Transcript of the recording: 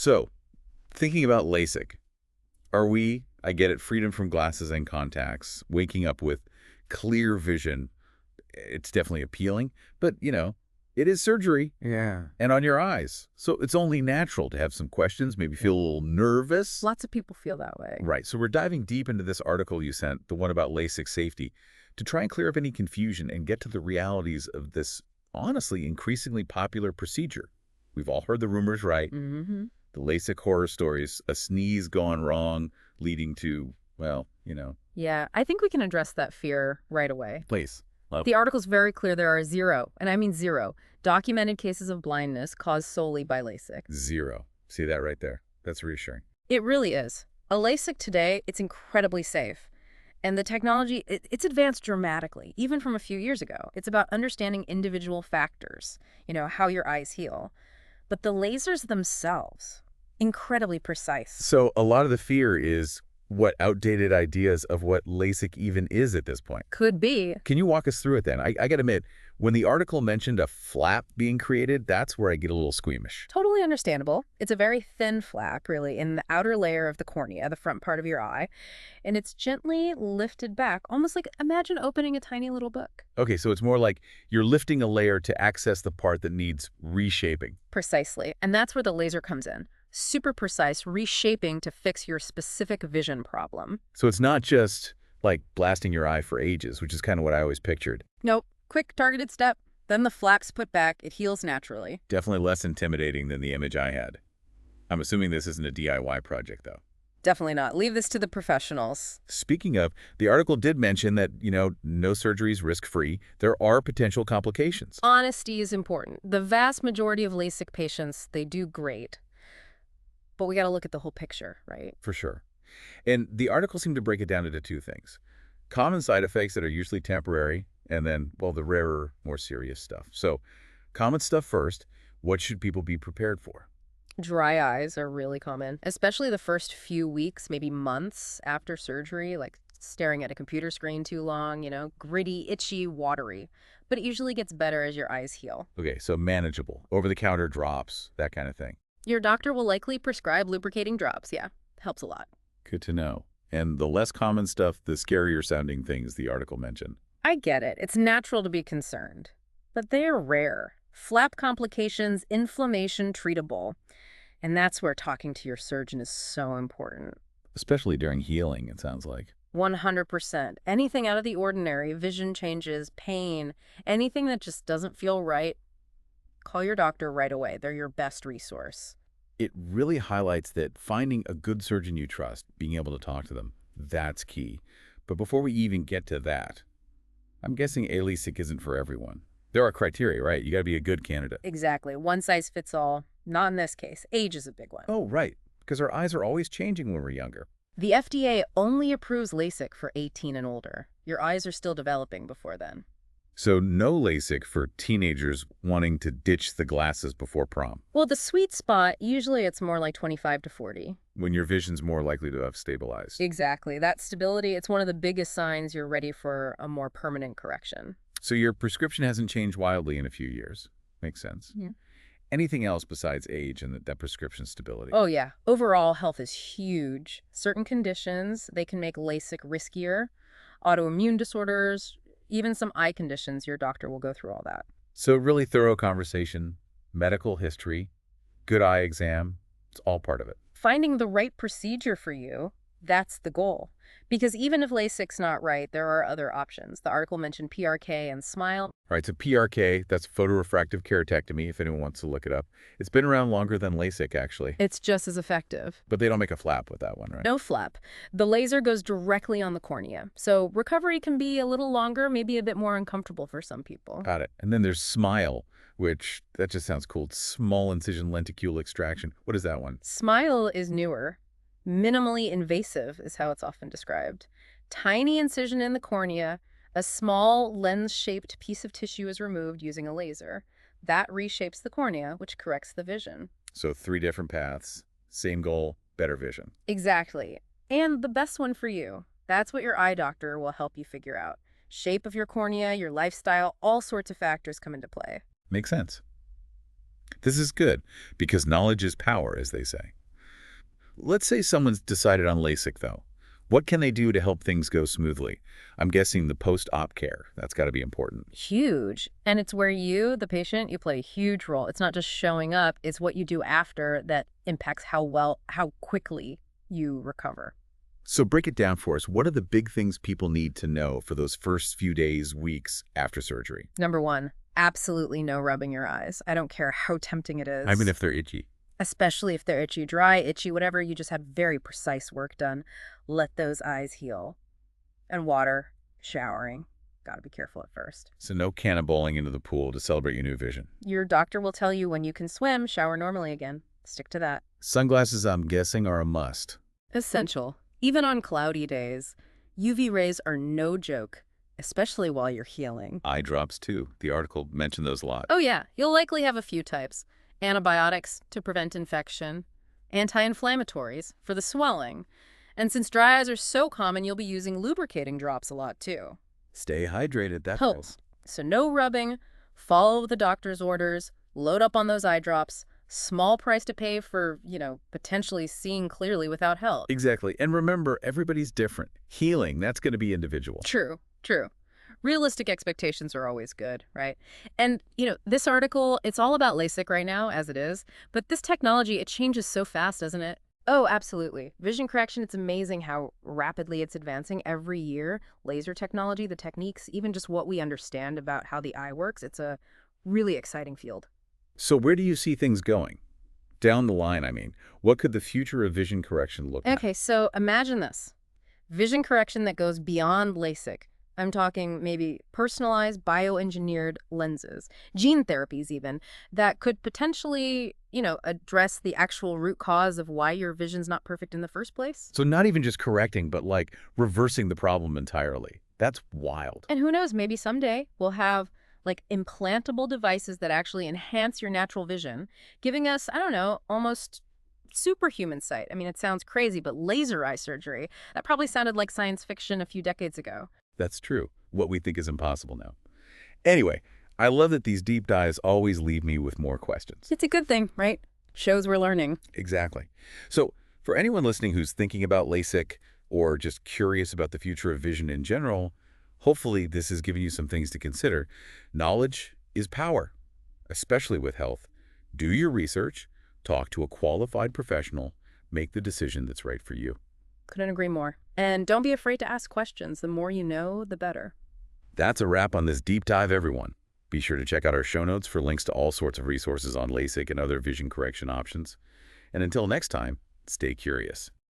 So, thinking about LASIK, are we, I get it, freedom from glasses and contacts, waking up with clear vision? It's definitely appealing, but, it is surgery Yeah. and on your eyes. So it's only natural to have some questions, maybe feel a little nervous. Lots of people feel that way. Right. So we're diving deep into this article you sent, the one about LASIK safety, to try and clear up any confusion and get to the realities of this, honestly, increasingly popular procedure. We've all heard the rumors, right? Mm-hmm. The LASIK horror stories, a sneeze gone wrong, leading to, well, Yeah, I think we can address that fear right away. Please. Love. The article's very clear there are zero, and I mean zero, documented cases of blindness caused solely by LASIK. Zero. See that right there? That's reassuring. It really is. A LASIK today, it's incredibly safe. And the technology, it's advanced dramatically, even from a few years ago. It's about understanding individual factors, how your eyes heal. But the lasers themselves, incredibly precise. So a lot of the fear is what outdated ideas of what LASIK even is at this point. Could be. Can you walk us through it then? I got to admit, when the article mentioned a flap being created, that's where I get a little squeamish. Totally understandable. It's a very thin flap, really, in the outer layer of the cornea, the front part of your eye, and it's gently lifted back, almost like imagine opening a tiny little book. Okay, so it's more like you're lifting a layer to access the part that needs reshaping. Precisely, and that's where the laser comes in. Super precise reshaping to fix your specific vision problem. So it's not just like blasting your eye for ages, which is kind of what I always pictured. Nope. Quick targeted step. Then the flap's put back. It heals naturally. Definitely less intimidating than the image I had. I'm assuming this isn't a DIY project, though. Definitely not. Leave this to the professionals. Speaking of, the article did mention that, no surgery is risk-free. There are potential complications. Honesty is important. The vast majority of LASIK patients, they do great. But we got to look at the whole picture, right? For sure. And the article seemed to break it down into two things. Common side effects that are usually temporary, and then, well, the rarer, more serious stuff. So, common stuff first. What should people be prepared for? Dry eyes are really common, especially the first few weeks, maybe months after surgery, like staring at a computer screen too long, gritty, itchy, watery. But it usually gets better as your eyes heal. Okay, so manageable. Over-the-counter drops, that kind of thing. Your doctor will likely prescribe lubricating drops, yeah. Helps a lot. Good to know. And the less common stuff, the scarier sounding things the article mentioned. I get it. It's natural to be concerned. But they're rare. Flap complications, inflammation, treatable. And that's where talking to your surgeon is so important. Especially during healing, it sounds like. 100%. Anything out of the ordinary, vision changes, pain, anything that just doesn't feel right, call your doctor right away. They're your best resource. It really highlights that finding a good surgeon you trust, being able to talk to them, that's key. But before we even get to that, I'm guessing LASIK isn't for everyone. There are criteria, right? You got to be a good candidate. Exactly. One size fits all. Not in this case. Age is a big one. Oh, right. Because our eyes are always changing when we're younger. The FDA only approves LASIK for 18 and older. Your eyes are still developing before then. So no LASIK for teenagers wanting to ditch the glasses before prom. Well, the sweet spot, usually it's more like 25 to 40. When your vision's more likely to have stabilized. Exactly. That stability, it's one of the biggest signs you're ready for a more permanent correction. So your prescription hasn't changed wildly in a few years. Makes sense. Yeah. Anything else besides age and that prescription stability? Oh, yeah. Overall, health is huge. Certain conditions, they can make LASIK riskier. Autoimmune disorders, even some eye conditions, your doctor will go through all that. So really thorough conversation, medical history, good eye exam, it's all part of it. Finding the right procedure for you, that's the goal. Because even if LASIK's not right, there are other options. The article mentioned PRK and SMILE. All right, so PRK, that's photorefractive keratectomy, if anyone wants to look it up. It's been around longer than LASIK, actually. It's just as effective. But they don't make a flap with that one, right? No flap. The laser goes directly on the cornea. So recovery can be a little longer, maybe a bit more uncomfortable for some people. Got it. And then there's SMILE, which, that just sounds cool. Small incision lenticule extraction. What is that one? SMILE is newer. Minimally invasive is how it's often described. Tiny incision in the cornea, a small lens-shaped piece of tissue is removed using a laser. That reshapes the cornea, which corrects the vision. So 3 different paths, same goal, better vision. Exactly. And the best one for you. That's what your eye doctor will help you figure out. Shape of your cornea, your lifestyle, all sorts of factors come into play. Makes sense. This is good, because knowledge is power, as they say. Let's say someone's decided on LASIK, though. What can they do to help things go smoothly? I'm guessing the post-op care. That's got to be important. Huge. And it's where you, the patient, you play a huge role. It's not just showing up, it's what you do after that impacts how quickly you recover. So break it down for us. What are the big things people need to know for those first few days, weeks after surgery? Number one, absolutely no rubbing your eyes. I don't care how tempting it is. I mean, if they're itchy. Especially if they're itchy, dry, itchy, whatever, you just have very precise work done. Let those eyes heal. And water, showering. Gotta be careful at first. So no cannonballing into the pool to celebrate your new vision. Your doctor will tell you when you can swim, shower normally again. Stick to that. Sunglasses, I'm guessing, are a must. Essential. Even on cloudy days, UV rays are no joke, especially while you're healing. Eye drops, too. The article mentioned those a lot. Oh yeah, you'll likely have a few types. Antibiotics to prevent infection, anti-inflammatories for the swelling. And since dry eyes are so common, you'll be using lubricating drops a lot too. Stay hydrated, that Helps. So no rubbing, follow the doctor's orders, load up on those eye drops. Small price to pay for, potentially seeing clearly without help. Exactly. And remember, everybody's different. Healing, that's going to be individual. True, true. Realistic expectations are always good, right? And, this article, it's all about LASIK right now, as it is. But this technology, it changes so fast, doesn't it? Oh, absolutely. Vision correction, it's amazing how rapidly it's advancing every year. Laser technology, the techniques, even just what we understand about how the eye works, it's a really exciting field. So where do you see things going? Down the line, I mean. What could the future of vision correction look like? Okay, so imagine this. Vision correction that goes beyond LASIK. I'm talking maybe personalized bioengineered lenses, gene therapies even, that could potentially, address the actual root cause of why your vision's not perfect in the first place. So not even just correcting, but like reversing the problem entirely. That's wild. And who knows, maybe someday we'll have implantable devices that actually enhance your natural vision, giving us, I don't know, almost superhuman sight. I mean, it sounds crazy, but laser eye surgery, that probably sounded like science fiction a few decades ago. That's true. What we think is impossible now. Anyway, I love that these deep dives always leave me with more questions. It's a good thing, right? Shows we're learning. Exactly. So for anyone listening who's thinking about LASIK or just curious about the future of vision in general, hopefully this has given you some things to consider. Knowledge is power, especially with health. Do your research, talk to a qualified professional, make the decision that's right for you. Couldn't agree more. And don't be afraid to ask questions. The more you know, the better. That's a wrap on this deep dive, everyone. Be sure to check out our show notes for links to all sorts of resources on LASIK and other vision correction options. And until next time, stay curious.